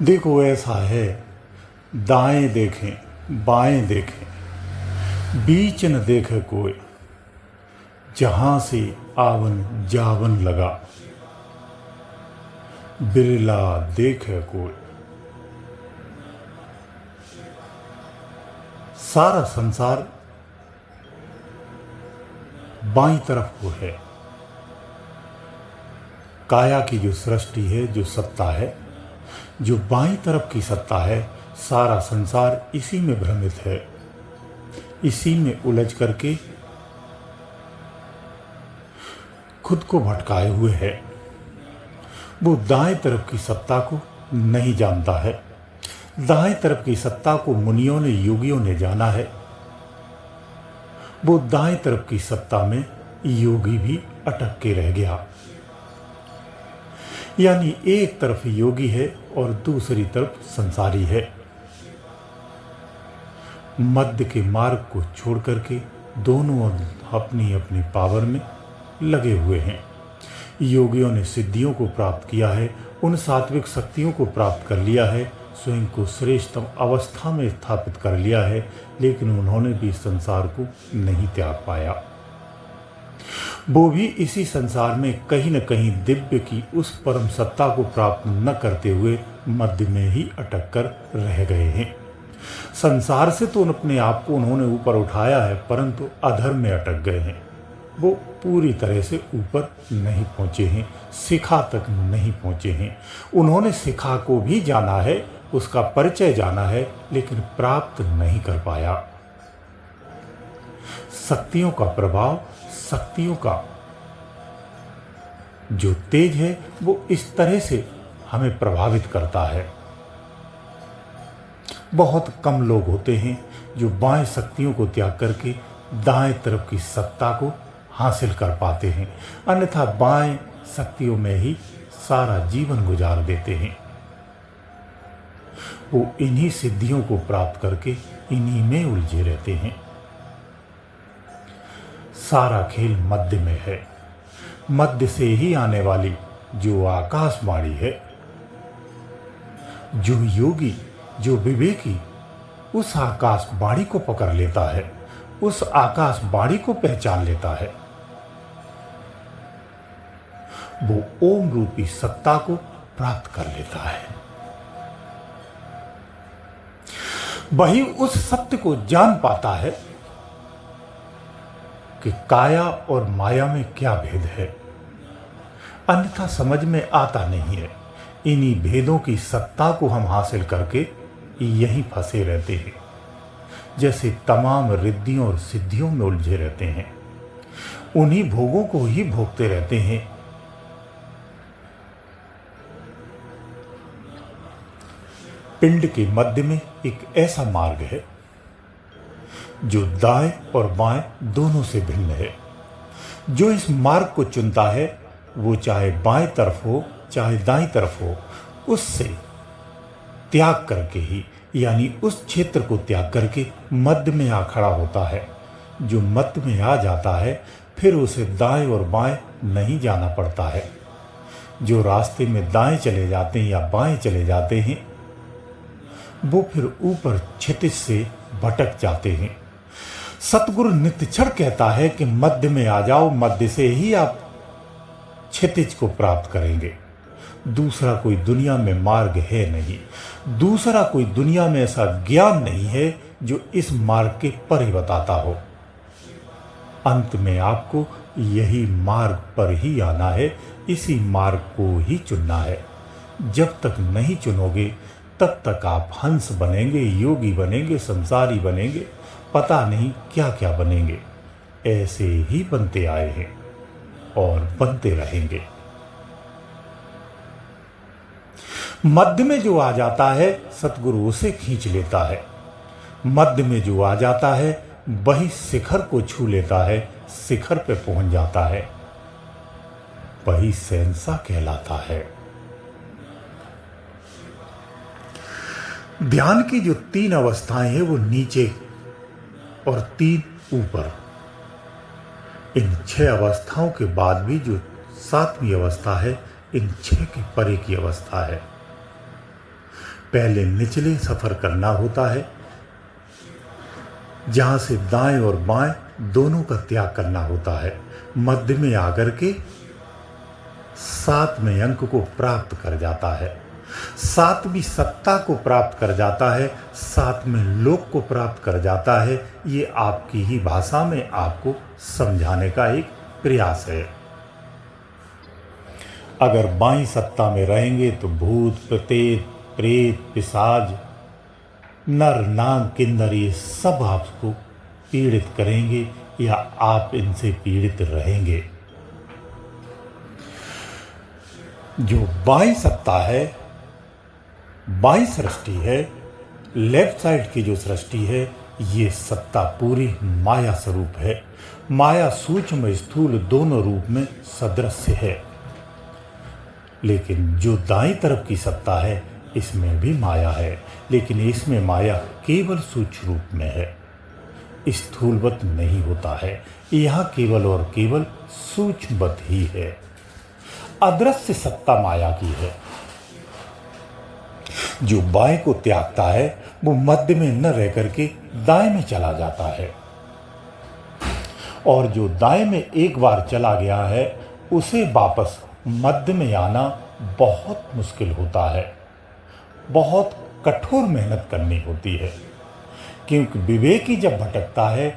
देखो ऐसा है, दाएं देखें बाएं देखें, बीच न देखे कोई, जहां से आवन जावन लगा, बिरला देखे कोई। सारा संसार बाईं तरफ को है। काया की जो सृष्टि है, जो सत्ता है, जो बाईं तरफ की सत्ता है, सारा संसार इसी में भ्रमित है, इसी में उलझ करके खुद को भटकाए हुए है। वो दाएं तरफ की सत्ता को नहीं जानता है। दाएं तरफ की सत्ता को मुनियों ने, योगियों ने जाना है। वो दाएं तरफ की सत्ता में योगी भी अटक के रह गया। यानी एक तरफ योगी है और दूसरी तरफ संसारी है। मध्य के मार्ग को छोड़ करके दोनों अपनी अपनी पावर में लगे हुए हैं। योगियों ने सिद्धियों को प्राप्त किया है, उन सात्विक शक्तियों को प्राप्त कर लिया है, स्वयं को श्रेष्ठतम अवस्था में स्थापित कर लिया है, लेकिन उन्होंने भी संसार को नहीं त्याग पाया। वो भी इसी संसार में कहीं न कहीं दिव्य की उस परम सत्ता को प्राप्त न करते हुए मध्य में ही अटक कर रह गए हैं। संसार से तो अपने आप को उन्होंने ऊपर उठाया है, परंतु अधर्म में अटक गए हैं। वो पूरी तरह से ऊपर नहीं पहुंचे हैं, शिखा तक नहीं पहुंचे हैं। उन्होंने शिखा को भी जाना है, उसका परिचय जाना है, लेकिन प्राप्त नहीं कर पाया। शक्तियों का प्रभाव, शक्तियों का जो तेज है, वो इस तरह से हमें प्रभावित करता है। बहुत कम लोग होते हैं जो बाएं शक्तियों को त्याग करके दाएं तरफ की सत्ता को हासिल कर पाते हैं, अन्यथा बाएं शक्तियों में ही सारा जीवन गुजार देते हैं। वो इन्हीं सिद्धियों को प्राप्त करके इन्हीं में उलझे रहते हैं। सारा खेल मध्य में है। मध्य से ही आने वाली जो आकाशवाणी है, जो योगी, जो विवेकी उस आकाशवाणी को पकड़ लेता है, उस आकाशवाणी को पहचान लेता है, वो ओम रूपी सत्ता को प्राप्त कर लेता है। वही उस सत्य को जान पाता है कि काया और माया में क्या भेद है, अन्यथा समझ में आता नहीं है। इन्हीं भेदों की सत्ता को हम हासिल करके यहीं फंसे रहते हैं, जैसे तमाम रिद्धियों और सिद्धियों में उलझे रहते हैं, उन्हीं भोगों को ही भोगते रहते हैं। पिंड के मध्य में एक ऐसा मार्ग है जो दाएं और बाएं दोनों से भिन्न है। जो इस मार्ग को चुनता है, वो चाहे बाएं तरफ हो चाहे दाईं तरफ हो, उससे त्याग करके ही, यानी उस क्षेत्र को त्याग करके मध्य में आ खड़ा होता है। जो मध्य में आ जाता है, फिर उसे दाएं और बाएं नहीं जाना पड़ता है। जो रास्ते में दाएं चले जाते हैं या बाएं चले जाते हैं, वो फिर ऊपर क्षितिज से भटक जाते हैं। सतगुरु नित्यक्षण कहता है कि मध्य में आ जाओ, मध्य से ही आप क्षितिज को प्राप्त करेंगे। दूसरा कोई दुनिया में मार्ग है नहीं, दूसरा कोई दुनिया में ऐसा ज्ञान नहीं है जो इस मार्ग के परे बताता हो। अंत में आपको यही मार्ग पर ही आना है, इसी मार्ग को ही चुनना है। जब तक नहीं चुनोगे, तब तक आप हंस बनेंगे, योगी बनेंगे, संसारी बनेंगे, पता नहीं क्या क्या बनेंगे। ऐसे ही बनते आए हैं और बनते रहेंगे। मध्य में जो आ जाता है, सतगुरु उसे खींच लेता है। मध्य में जो आ जाता है, वही शिखर को छू लेता है, शिखर पे पहुंच जाता है, वही शहंशाह कहलाता है। ध्यान की जो 3 अवस्थाएं हैं, वो नीचे और 3 ऊपर। इन 6 अवस्थाओं के बाद भी जो 7वीं अवस्था है, इन 6 के परे की अवस्था है। पहले निचले सफ़र करना होता है, जहाँ से दाएं और बाएं दोनों का त्याग करना होता है। मध्य में आकर के 7वें अंक को प्राप्त कर जाता है, 7वीं सत्ता को प्राप्त कर जाता है, 7वें लोक को प्राप्त कर जाता है। ये आपकी ही भाषा में आपको समझाने का एक प्रयास है। अगर बाईं सत्ता में रहेंगे तो भूत, प्रेत, प्रेत, पिशाच, नर, नाग, किन्नर ये सब आपको पीड़ित करेंगे या आप इनसे पीड़ित रहेंगे। जो बाईं सत्ता है, बाईं सृष्टि है, लेफ्ट साइड की जो सृष्टि है, ये सत्ता पूरी माया स्वरूप है। माया सूक्ष्म स्थूल दोनों रूप में सदृश्य है। लेकिन जो दाईं तरफ की सत्ता है, इसमें भी माया है, लेकिन इसमें माया केवल सूक्ष्म रूप में है, स्थूलवत नहीं होता है। यहाँ केवल और केवल सूक्ष्मवत ही है। अदृश्य सत्ता माया की है। जो बाएं को त्यागता है वो मध्य में न रह करके दाएं में चला जाता है, और जो दाएं में एक बार चला गया है उसे वापस मध्य में आना बहुत मुश्किल होता है। बहुत कठोर मेहनत करनी होती है, क्योंकि विवेकी जब भटकता है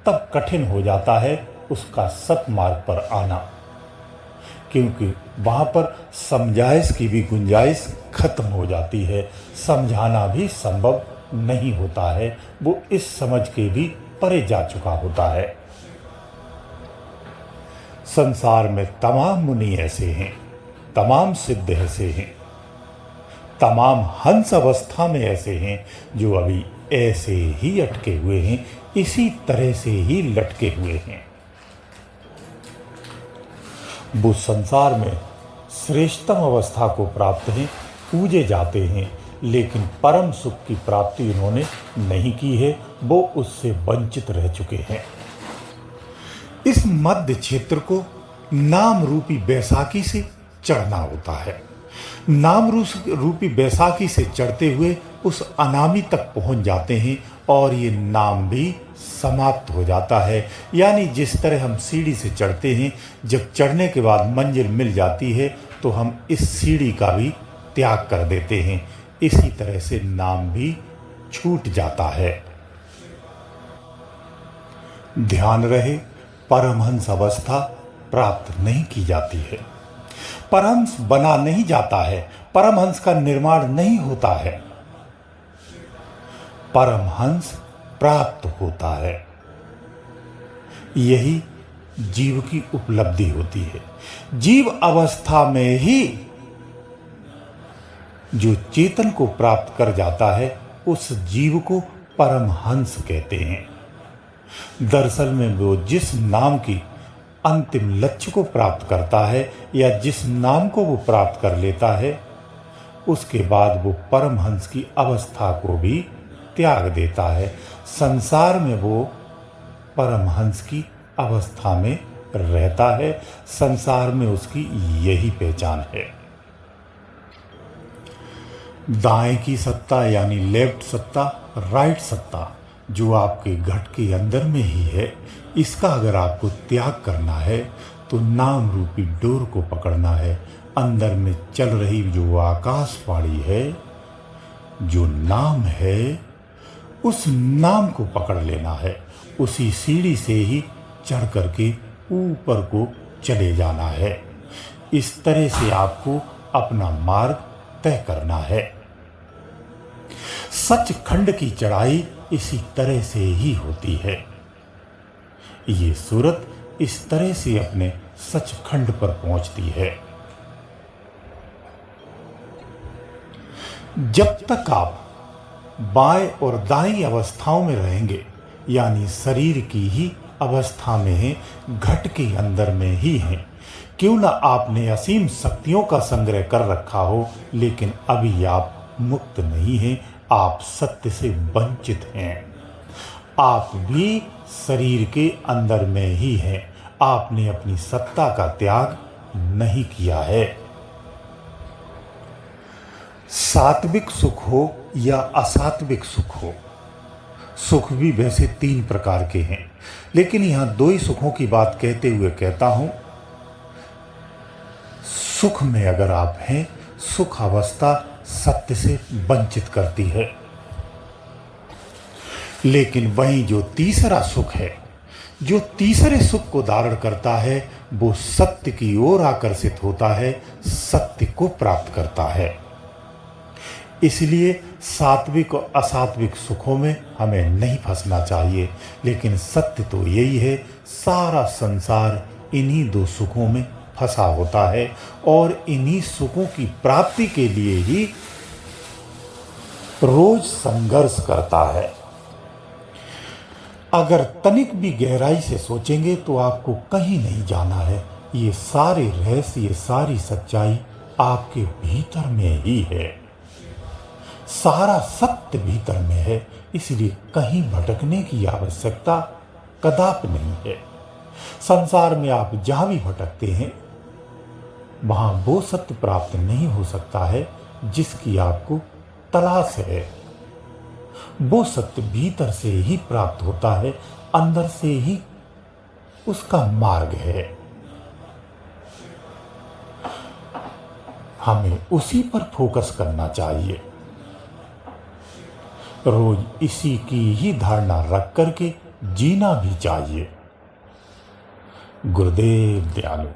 तब कठिन हो जाता है उसका सतमार्ग पर आना, क्योंकि वहाँ पर समझाइश की भी गुंजाइश खत्म हो जाती है। समझाना भी संभव नहीं होता है, वो इस समझ के भी परे जा चुका होता है। संसार में तमाम मुनि ऐसे हैं, तमाम सिद्ध ऐसे हैं, तमाम हंस अवस्था में ऐसे हैं जो अभी ऐसे ही अटके हुए हैं, इसी तरह से ही लटके हुए हैं। वो संसार में श्रेष्ठतम अवस्था को प्राप्त हैं, पूजे जाते हैं, लेकिन परम सुख की प्राप्ति उन्होंने नहीं की है, वो उससे वंचित रह चुके हैं। इस मध्य क्षेत्र को नाम रूपी बैसाखी से चढ़ना होता है। नाम रूपी बैसाखी से चढ़ते हुए उस अनामी तक पहुंच जाते हैं और ये नाम भी समाप्त हो जाता है। यानी जिस तरह हम सीढ़ी से चढ़ते हैं, जब चढ़ने के बाद मंजिल मिल जाती है तो हम इस सीढ़ी का भी त्याग कर देते हैं, इसी तरह से नाम भी छूट जाता है। ध्यान रहे, परमहंस अवस्था प्राप्त नहीं की जाती है, परमहंस बना नहीं जाता है, परमहंस का निर्माण नहीं होता है, परमहंस प्राप्त होता है। यही जीव की उपलब्धि होती है। जीव अवस्था में ही जो चेतन को प्राप्त कर जाता है उस जीव को परमहंस कहते हैं। दरअसल में वो जिस नाम की अंतिम लक्ष्य को प्राप्त करता है या जिस नाम को वो प्राप्त कर लेता है, उसके बाद वो परमहंस की अवस्था को भी त्याग देता है। संसार में वो परमहंस की अवस्था में रहता है, संसार में उसकी यही पहचान है। दाएं की सत्ता यानी लेफ्ट सत्ता, राइट सत्ता जो आपके घट के अंदर में ही है, इसका अगर आपको त्याग करना है तो नाम रूपी डोर को पकड़ना है। अंदर में चल रही जो आकाशवाणी है, जो नाम है, उस नाम को पकड़ लेना है। उसी सीढ़ी से ही चढ़ करके ऊपर को चले जाना है। इस तरह से आपको अपना मार्ग तय करना है। सचखंड की चढ़ाई इसी तरह से ही होती है। ये सूरत इस तरह से अपने सचखंड पर पहुंचती है। जब तक आप बाएं और दाईं अवस्थाओं में रहेंगे, यानी शरीर की ही अवस्था में हैं, घट के अंदर में ही हैं, क्यों ना आपने असीम शक्तियों का संग्रह कर रखा हो, लेकिन अभी आप मुक्त नहीं हैं, आप सत्य से वंचित हैं। आप भी शरीर के अंदर में ही हैं, आपने अपनी सत्ता का त्याग नहीं किया है। सात्विक सुख हो या असात्विक सुख हो, सुख भी वैसे 3 प्रकार के हैं, लेकिन यहां 2 ही सुखों की बात कहते हुए कहता हूं। सुख में अगर आप हैं, सुख अवस्था सत्य से वंचित करती है, लेकिन वहीं जो तीसरा सुख है, जो तीसरे सुख को धारण करता है, वो सत्य की ओर आकर्षित होता है, सत्य को प्राप्त करता है। इसलिए सात्विक और असात्विक सुखों में हमें नहीं फंसना चाहिए, लेकिन सत्य तो यही है, सारा संसार इन्हीं 2 सुखों में फंसा होता है और इन्हीं सुखों की प्राप्ति के लिए ही रोज संघर्ष करता है। अगर तनिक भी गहराई से सोचेंगे तो आपको कहीं नहीं जाना है। ये सारे रहस्य, ये सारी सच्चाई आपके भीतर में ही है, सारा सत्य भीतर में है, इसलिए कहीं भटकने की आवश्यकता कदापि नहीं है। संसार में आप जहां भी भटकते हैं, वहां वो सत्य प्राप्त नहीं हो सकता है जिसकी आपको तलाश है। वो सत्य भीतर से ही प्राप्त होता है, अंदर से ही उसका मार्ग है। हमें उसी पर फोकस करना चाहिए, रोज इसी की ही धारणा रख करके जीना भी चाहिए। गुरुदेव दयालु।